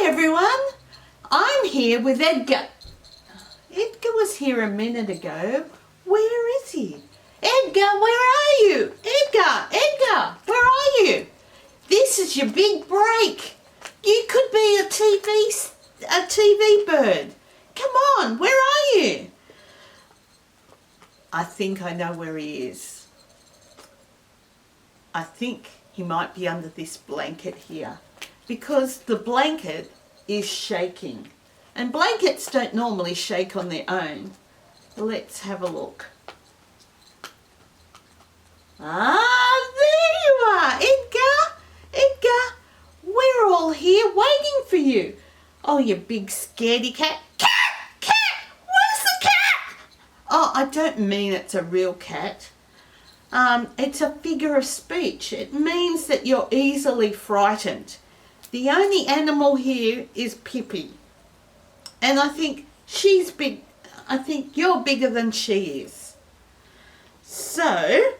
Hi everyone, I'm here with Edgar. Edgar was here a minute ago. Where is he? Edgar, where are you? Edgar, where are you? This is your big break. You could be a TV bird. Come on, where are you? I think I know where he is. I think he might be under this blanket here because the blanket is shaking. And blankets don't normally shake on their own. Let's have a look. Ah, there you are, Edgar. Edgar, we're all here waiting for you. Oh, you big scaredy cat. Cat! Where's the cat? Oh, I don't mean it's a real cat. It's a figure of speech. It means that you're easily frightened. The only animal here is Pippi. And I think she's big. I think you're bigger than she is. So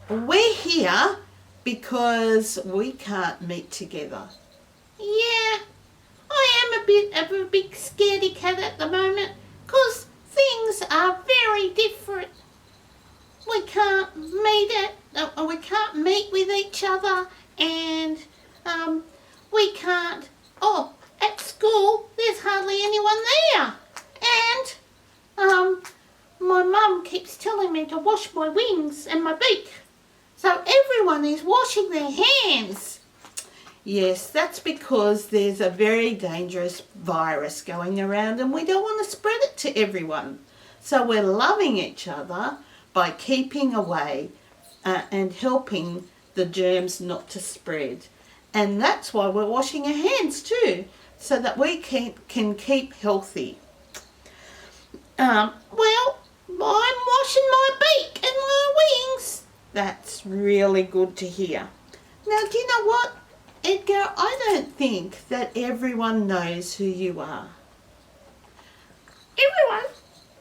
we're here because we can't meet together. Yeah, I am a bit of a big scaredy cat at the moment because things are very different. We can't meet with each other, and we can't. Oh, at school there's hardly anyone there, and my mum keeps telling me to wash my wings and my beak, so everyone is washing their hands. Yes, that's because there's a very dangerous virus going around and we don't want to spread it to everyone. So we're loving each other by keeping away and helping the germs not to spread. And that's why we're washing our hands too, so that we can keep healthy. Well, I'm washing my beak and my wings. That's really good to hear. Now, do you know what, Edgar? I don't think that everyone knows who you are. Everyone?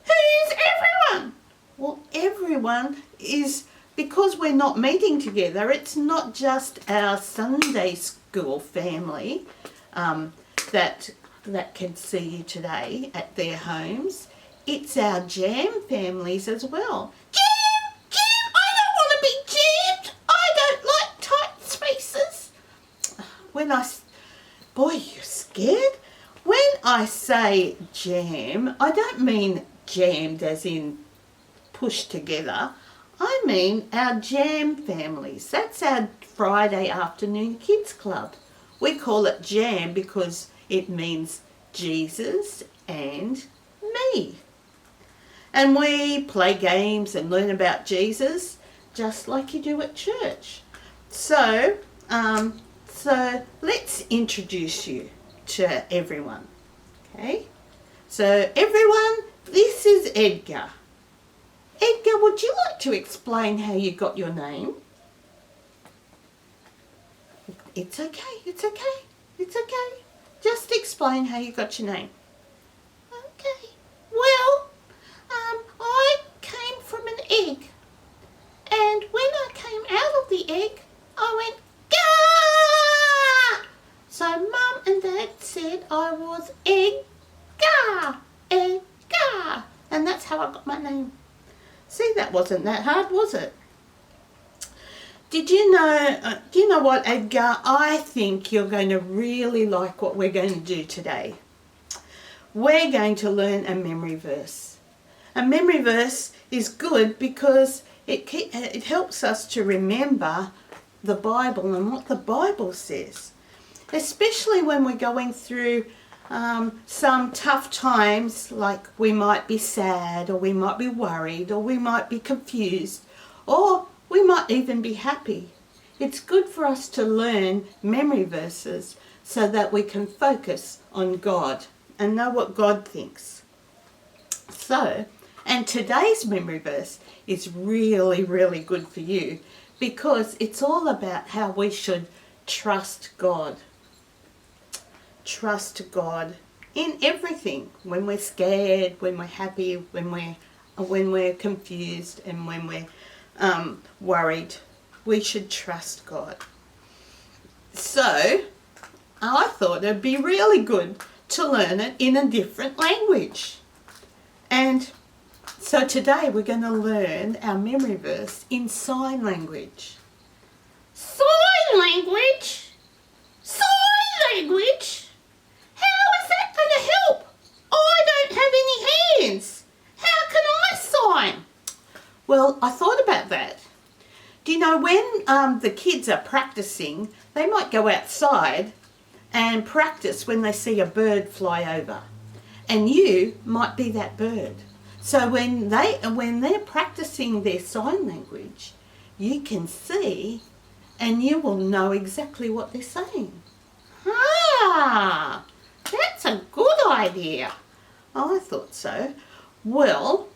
Who's everyone? Well, everyone is, because we're not meeting together, it's not just our Sunday school family that can see you today at their homes. It's our jam families as well. Jam! I don't want to be jammed! I don't like tight spaces. Boy, you're scared? When I say jam, I don't mean jammed as in pushed together. I mean our jam families. That's our Friday afternoon kids club. We call it jam because it means Jesus and me. And we play games and learn about Jesus just like you do at church. So let's introduce you to everyone. Okay? So everyone, this is Edgar. Edgar, would you like to explain how you got your name? It's okay. Just explain how you got your name. Okay. Well, I came from an egg. And when I came out of the egg, I went, Gah! So Mum and Dad said I was Eggar. And that's how I got my name. See, that wasn't that hard, was it? Do you know what, Edgar? I think you're going to really like what we're going to do today. We're going to learn a memory verse. A memory verse is good because it helps us to remember the Bible and what the Bible says. Especially when we're going through some tough times, like we might be sad, or we might be worried, or we might be confused, or we might even be happy. It's good for us to learn memory verses so that we can focus on God and know what God thinks. So, and today's memory verse is really, really good for you because it's all about how we should trust God. Trust God in everything. When we're scared, when we're happy, when we're confused, and when we're worried, we should trust God. So I thought it'd be really good to learn it in a different language. And so today we're going to learn our memory verse in sign language. Sign language? Sign language? How is that going to help? I don't have any hands. How can I sign? Well, I thought about that. Do you know when the kids are practicing, they might go outside and practice when they see a bird fly over. And you might be that bird. So when they're practicing their sign language, you can see and you will know exactly what they're saying. Ah, that's a good idea. I thought so. Well,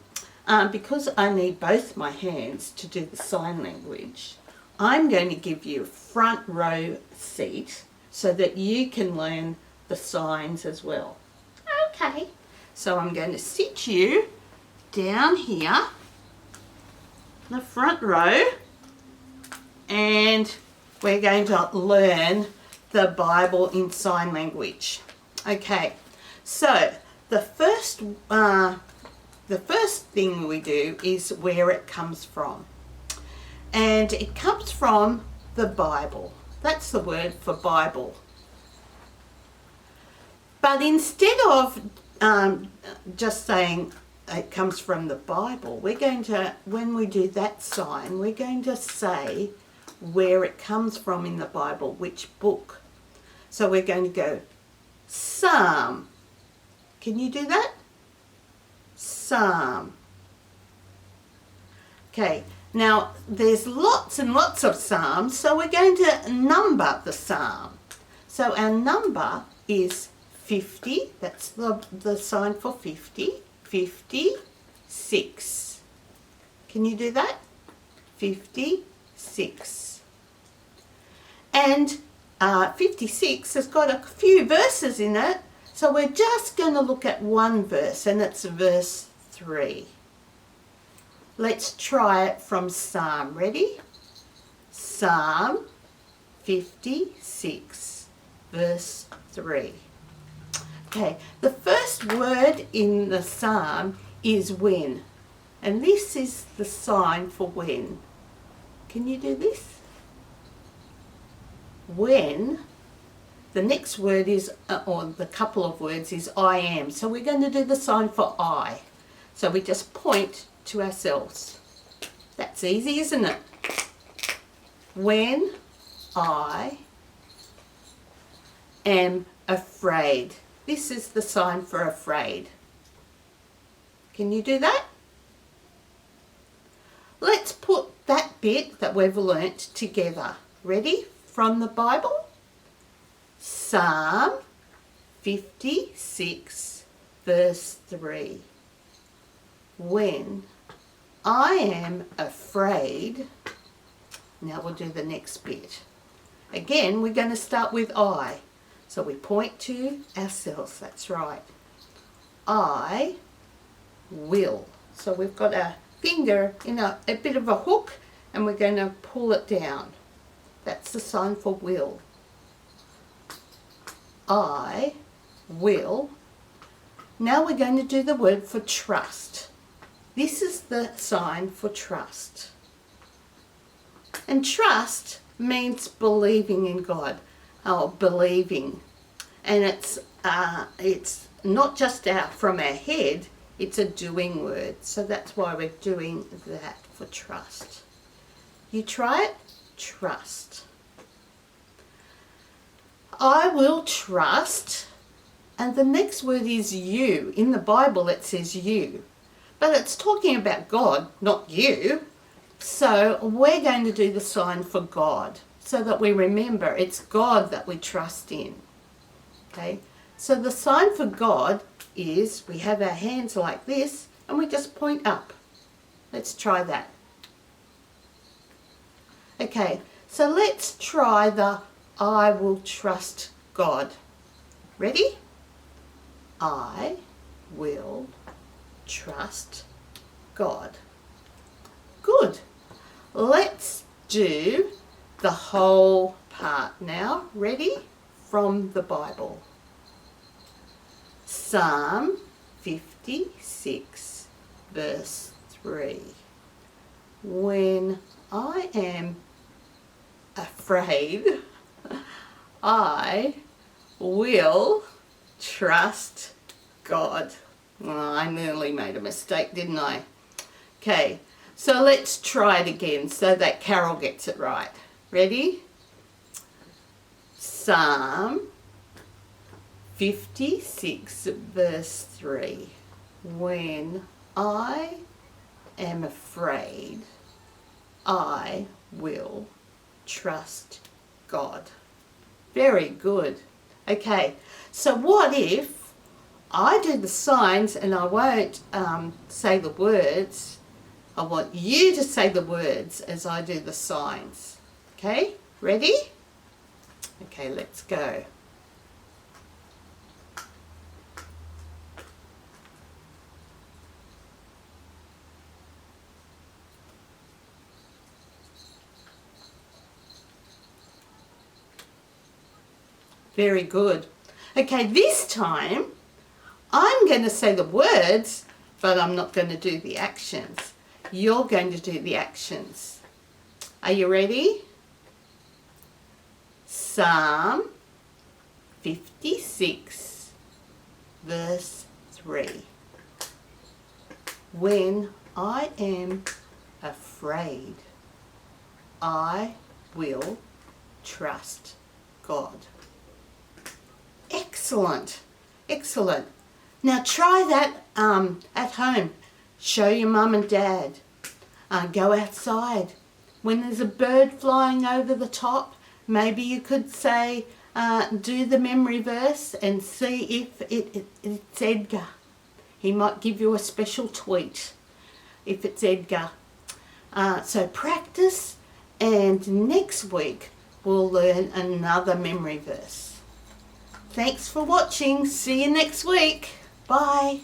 because I need both my hands to do the sign language, I'm going to give you a front row seat so that you can learn the signs as well. Okay, so I'm going to sit you down here, the front row, and we're going to learn the Bible in sign language. Okay, so the first thing we do is where it comes from. And it comes from the Bible. That's the word for Bible. But instead of just saying it comes from the Bible, we're going to, when we do that sign, we're going to say where it comes from in the Bible, which book. So we're going to go Psalm. Can you do that? Psalm. Okay, now there's lots and lots of psalms, so we're going to number the psalm. So our number is 50, that's the sign for 50, 56. Can you do that? 56. And 56 has got a few verses in it, so we're just going to look at one verse, and it's verse 3. Let's try it from Psalm. Ready? Psalm 56, verse 3. Okay, the first word in the psalm is when, and this is the sign for when. Can you do this? When. The next word is, or the couple of words is I am. So we're going to do the sign for I. So we just point to ourselves. That's easy, isn't it? When I am afraid. This is the sign for afraid. Can you do that? Let's put that bit that we've learnt together. Ready? From the Bible. Psalm 56, verse 3. When I am afraid. Now we'll do the next bit. Again, we're going to start with I. So we point to ourselves, that's right. I will. So we've got our finger in a bit of a hook and we're going to pull it down. That's the sign for will. I will. Now we're going to do the word for trust. This is the sign for trust. And trust means believing in God, or believing. And it's not just from our head, it's a doing word. So that's why we're doing that for trust. You try it? Trust. I will trust, and the next word is you. In the Bible it says you, but it's talking about God, not you. So we're going to do the sign for God so that we remember it's God that we trust in. Okay, so the sign for God is we have our hands like this and we just point up. Let's try that. Okay, so let's try the I will trust God. Ready? I will trust God. Good. Let's do the whole part now. Ready? from the Bible. Psalm 56 verse 3. When I am afraid, I will trust God. Oh, I nearly made a mistake, didn't I? Okay, so let's try it again so that Carol gets it right. Ready? Psalm 56 verse 3. When I am afraid, I will trust God. Very good. Okay, so what if I do the signs and I won't say the words? I want you to say the words as I do the signs. Okay, ready? Okay, let's go. Very good. Okay, this time I'm going to say the words, but I'm not going to do the actions. You're going to do the actions. Are you ready? Psalm 56 verse 3. When I am afraid, I will trust God. Excellent. Excellent. Now try that at home. Show your mum and dad. Go outside. When there's a bird flying over the top, maybe you could say, do the memory verse and see if it's Edgar. He might give you a special tweet if it's Edgar. So practice, and next week we'll learn another memory verse. Thanks for watching. See you next week. Bye.